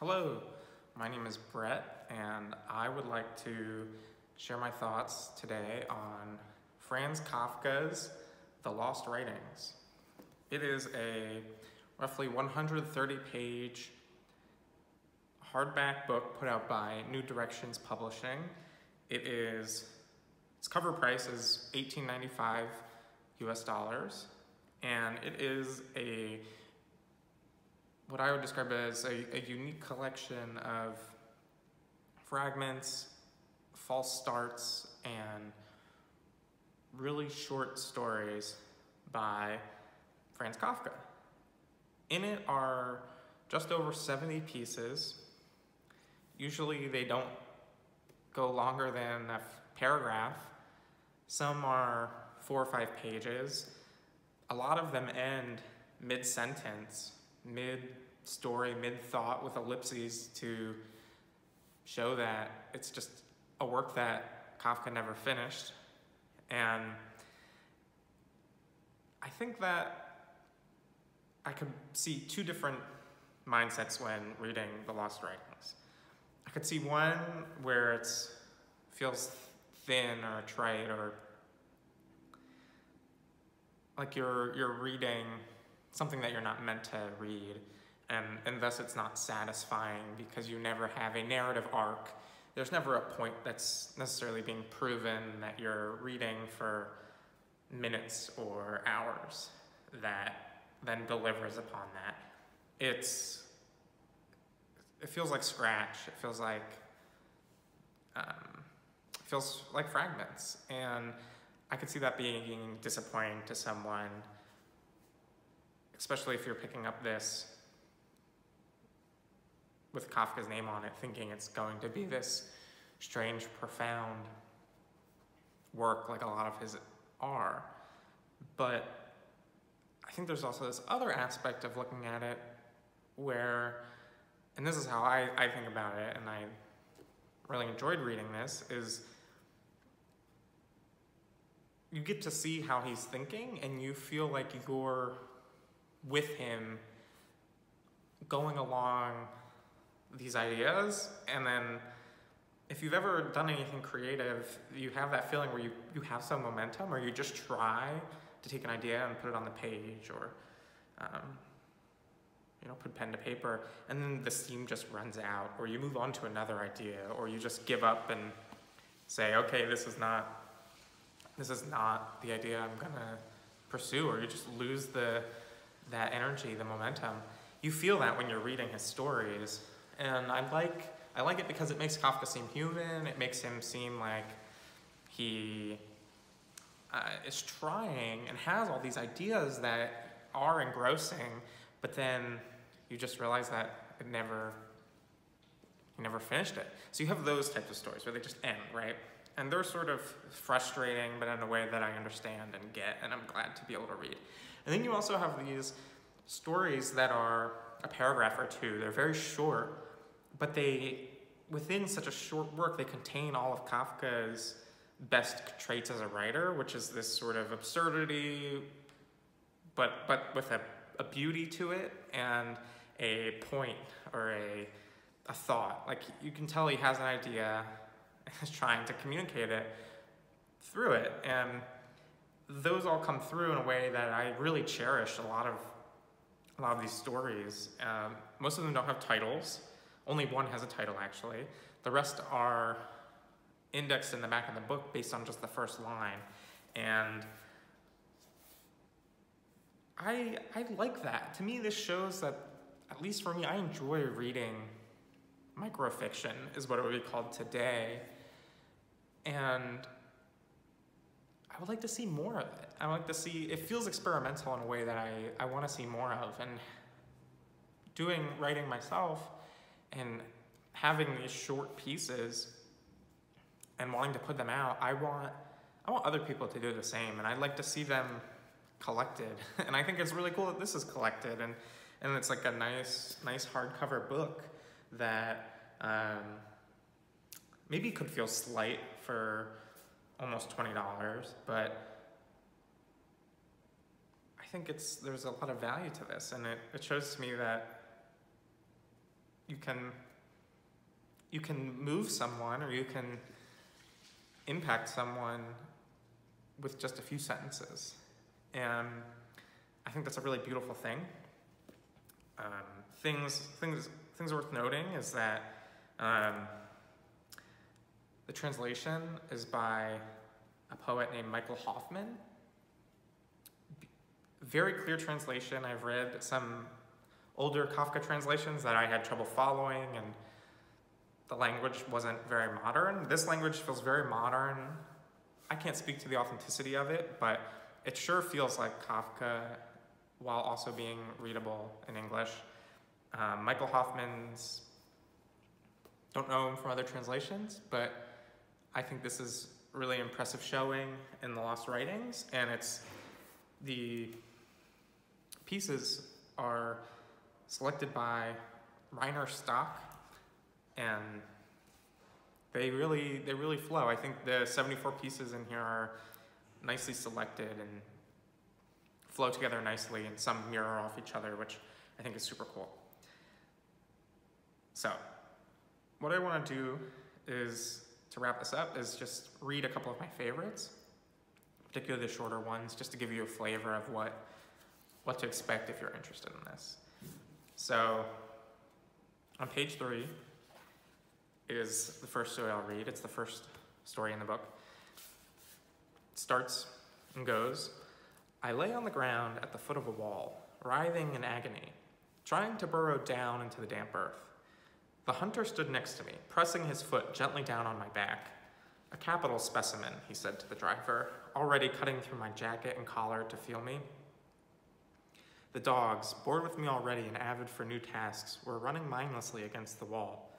Hello, my name is Brett, and I would like to share my thoughts today on Franz Kafka's The Lost Writings. It is a roughly 130-page hardback book put out by New Directions Publishing. Its cover price is $18.95 US, and it is what I would describe as a unique collection of fragments, false starts, and really short stories by Franz Kafka. In it are just over 70 pieces. Usually they don't go longer than a paragraph. Some are 4 or 5 pages. A lot of them end mid-sentence, mid-story, mid-thought with ellipses to show that it's just a work that Kafka never finished. And I think that I could see two different mindsets when reading The Lost Writings. I could see one where it feels thin or trite, or like you're reading something that you're not meant to read, and thus it's not satisfying because you never have a narrative arc. There's never a point that's necessarily being proven that you're reading for minutes or hours that then delivers upon that. It feels like scratch. It feels like fragments, and I could see that being disappointing to someone, especially if you're picking up this with Kafka's name on it, thinking it's going to be this strange, profound work like a lot of his are. But I think there's also this other aspect of looking at it where, and this is how I think about it, and I really enjoyed reading this, is you get to see how he's thinking, and you feel like you're with him going along these ideas. And then if you've ever done anything creative, you have that feeling where you have some momentum, or you just try to take an idea and put it on the page, or put pen to paper, and then the steam just runs out, or you move on to another idea, or you just give up and say, okay, this is not the idea I'm gonna pursue, or you just lose that energy, the momentum. You feel that when you're reading his stories, and I like it because it makes Kafka seem human. It makes him seem like he is trying and has all these ideas that are engrossing, but then you just realize that he never finished it. So you have those types of stories where they just end, right? And they're sort of frustrating, but in a way that I understand and get, and I'm glad to be able to read. And then you also have these stories that are a paragraph or two. They're very short, but within such a short work, they contain all of Kafka's best traits as a writer, which is this sort of absurdity, but with a beauty to it, and a point or a thought. Like, you can tell he has an idea and is trying to communicate it through it. And those all come through in a way that I really cherish a lot of these stories. Most of them don't have titles. Only one has a title, actually. The rest are indexed in the back of the book based on just the first line. And I like that. To me, this shows that, at least for me, I enjoy reading microfiction, is what it would be called today. And I would like to see more of it. I would like to see, it feels experimental in a way that I want to see more of. And writing myself and having these short pieces and wanting to put them out, I want other people to do the same, and I'd like to see them collected. And I think it's really cool that this is collected, and it's like a nice hardcover book that maybe could feel slight for almost $20, but I think there's a lot of value to this, and it shows to me that you can move someone, or you can impact someone with just a few sentences. And I think that's a really beautiful thing. Things worth noting is that the translation is by a poet named Michael Hoffman. Very clear translation. I've read some older Kafka translations that I had trouble following, and the language wasn't very modern. This language feels very modern. I can't speak to the authenticity of it, but it sure feels like Kafka while also being readable in English. Michael Hoffman's, don't know him from other translations, but I think this is really impressive showing in the Lost Writings, and the pieces are selected by Reiner Stock, and they really flow. I think the 74 pieces in here are nicely selected and flow together nicely, and some mirror off each other, which I think is super cool. So, what I want to do is, to wrap this up, is just read a couple of my favorites, particularly the shorter ones, just to give you a flavor of what to expect if you're interested in this. So, on page 3 is the first story I'll read. It's the first story in the book. It starts and goes, I lay on the ground at the foot of a wall, writhing in agony, trying to burrow down into the damp earth. The hunter stood next to me, pressing his foot gently down on my back. A capital specimen, he said to the driver, already cutting through my jacket and collar to feel me. The dogs, bored with me already and avid for new tasks, were running mindlessly against the wall.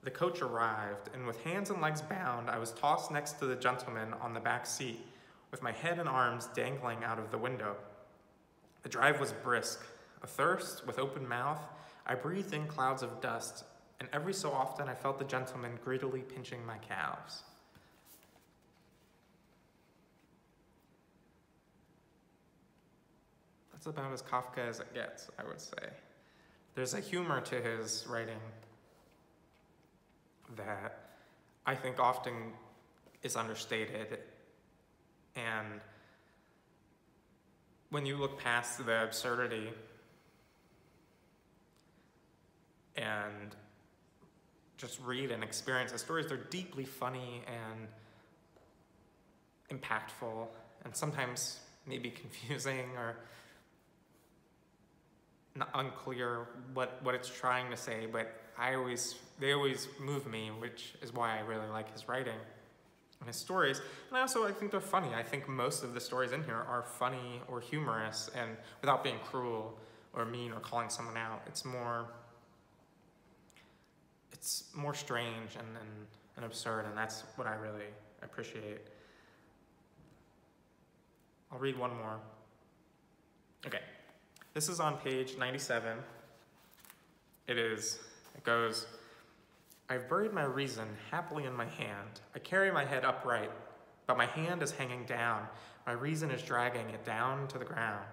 The coach arrived, and with hands and legs bound, I was tossed next to the gentleman on the back seat, with my head and arms dangling out of the window. The drive was brisk. Athirst, with open mouth, I breathed in clouds of dust, and every so often I felt the gentleman greedily pinching my calves. That's about as Kafka as it gets, I would say. There's a humor to his writing that I think often is understated, and when you look past the absurdity and just read and experience the stories, they're deeply funny and impactful, and sometimes maybe confusing or not unclear what it's trying to say, but they always move me, which is why I really like his writing and his stories. And I think they're funny. I think most of the stories in here are funny or humorous, and without being cruel or mean or calling someone out. It's more strange and absurd, and that's what I really appreciate. I'll read one more. Okay, this is on page 97. It goes, I've buried my reason happily in my hand. I carry my head upright, but my hand is hanging down. My reason is dragging it down to the ground.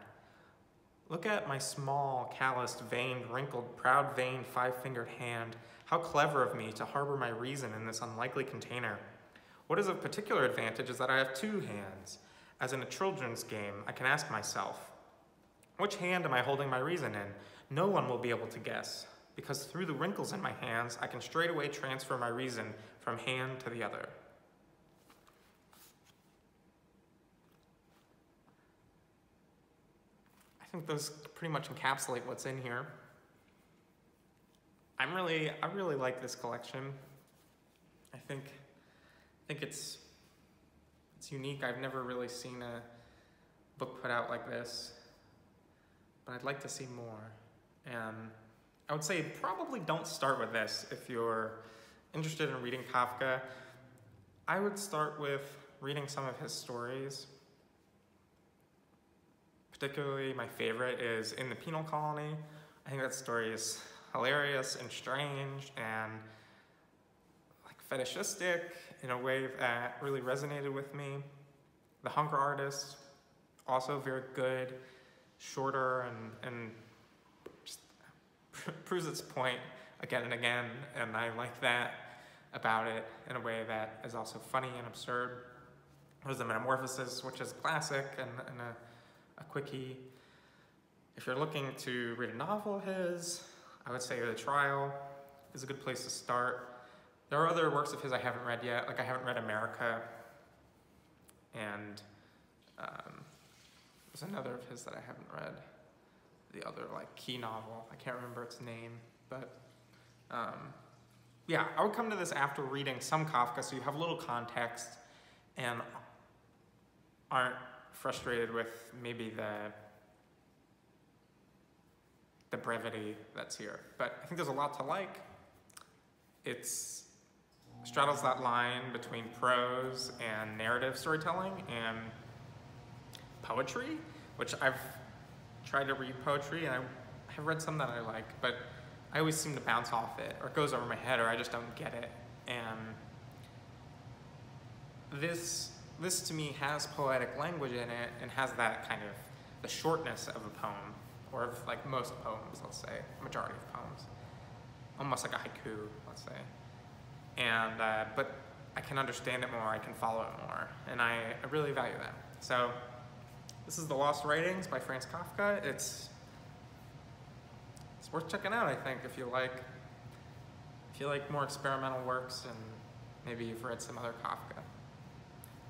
Look at my small, calloused, veined, wrinkled, proud-veined, five-fingered hand. How clever of me to harbor my reason in this unlikely container. What is of particular advantage is that I have two hands. As in a children's game, I can ask myself, which hand am I holding my reason in? No one will be able to guess, because through the wrinkles in my hands, I can straightaway transfer my reason from hand to the other. I think those pretty much encapsulate what's in here. I really like this collection. I think it's unique. I've never really seen a book put out like this, but I'd like to see more. And I would say probably don't start with this if you're interested in reading Kafka. I would start with reading some of his stories. Particularly my favorite is In the Penal Colony. I think that story is hilarious and strange and like fetishistic in a way that really resonated with me. The Hunger Artist, also very good, shorter and just proves its point again and again, and I like that about it in a way that is also funny and absurd. There's the Metamorphosis, which is classic and a quickie. If you're looking to read a novel of his, I would say The Trial is a good place to start. There are other works of his I haven't read yet, like I haven't read America, and there's another of his that I haven't read, the other like key novel, I can't remember its name, but yeah, I would come to this after reading some Kafka so you have a little context and aren't frustrated with maybe the brevity that's here. But I think there's a lot to like. It straddles that line between prose and narrative storytelling and poetry, which I've tried to read poetry and I have read some that I like, but I always seem to bounce off it, or it goes over my head, or I just don't get it. And this to me has poetic language in it and has that kind of the shortness of a poem, or of like most poems, let's say, majority of poems. Almost like a haiku, let's say. And, but I can understand it more, I can follow it more, and I really value that. So, this is The Lost Writings by Franz Kafka. It's worth checking out, I think, if you like more experimental works and maybe you've read some other Kafka.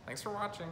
Thanks for watching.